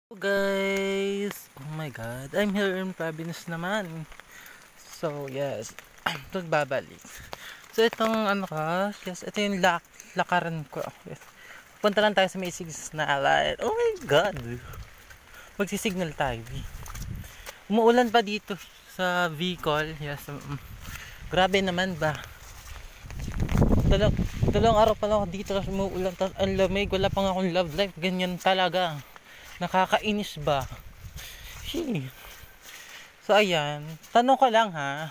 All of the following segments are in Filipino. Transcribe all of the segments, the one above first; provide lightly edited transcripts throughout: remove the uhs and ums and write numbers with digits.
Guys, oh my god, I'm here in province naman. So yes, nagbabalik. So itong yes, ito yung lakaran ko. Yes. Punta lang tayo sa may signal. Oh my god, magsisignal tayo. Umuulan pa dito sa Bicol. Yes, grabe naman ba. Dalawang araw pa lang ako dito, tapos umuulan, tapos ang lamig, wala pang akong love life, ganyan talaga. Nakakainis ba? So ayan, tanong ko lang ha.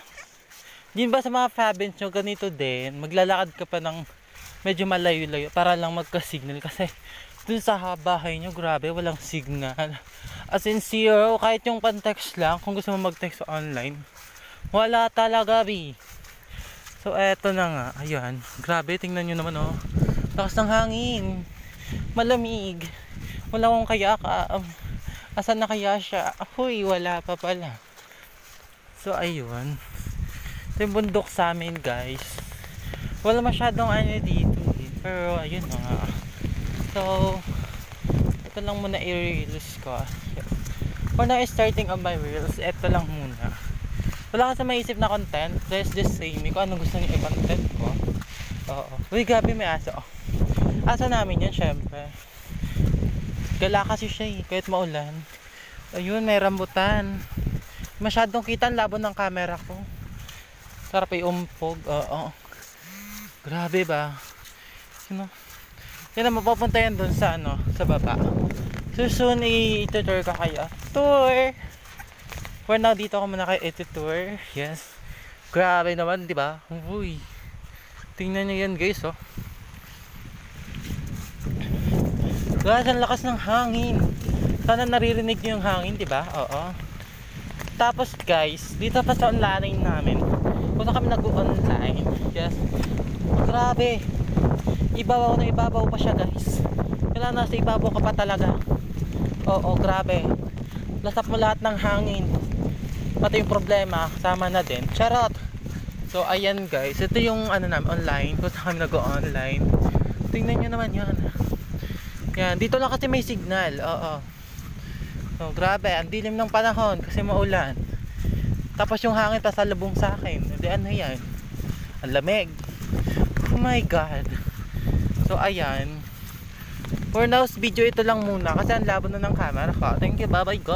Din ba sa mga province nyo ganito din, maglalakad ka pa ng medyo malayo-layo para lang magka-signal? Kasi dun sa bahay nyo, grabe, walang signal. As in zero, kahit yung pan-text lang, kung gusto mo mag-text online, wala talaga bi. So eto na nga, ayan, grabe, tingnan nyo naman oh. Lakas ng hangin, malamig. Wala akong kayaka. Asan na kaya siya? Huy, wala pa pala. So ayun, ito yung bundok sa amin guys. Wala masyadong dito pero ayun nga. So ito lang muna i-reels ko. For now, starting on my reels, ito lang muna. Wala ka sa maisip na content, just say me kung anong gusto niyo i-content ko. Oo. Uy, gabi may aso. Aso namin yan syempre. Gala kasi siya kahit maulan. Ayun, may rambutan. Masyadong kita ang labo ng camera ko. Sarap umpog. Oo. Grabe ba? Yan na, mapapunta yan dun sa sa baba. So soon i-tour ka kayo. Tour! For now, dito ako muna kayo i-tour. Yes. Grabe naman, di ba? Uy. Tingnan nyo yan guys, oh. Guys, ang lakas ng hangin. Sana naririnig nyo yung hangin, di ba? Oo. Tapos guys, dito pa sa online namin, punta kami nag-online. Yes. Grabe. Ibabaw na ibabaw pa siya guys. Kailangan nasa ibabaw ka pa talaga. Oo, grabe. Lasap mo lahat ng hangin. Pati yung problema, kasama na din. Charot. So ayan guys, ito yung namin online. Punta kami nag-online. Tingnan nyo naman yan. Yan, dito lang kasi may signal. Oo. So, grabe, ang dilim ng panahon kasi maulan. Tapos yung hangin pasalubong sa akin. Hindi yan? Ang lamig. Oh my god. So, ayan. For now, video ito lang muna kasi ang labo na ng camera ko. Thank you, bye-bye guys.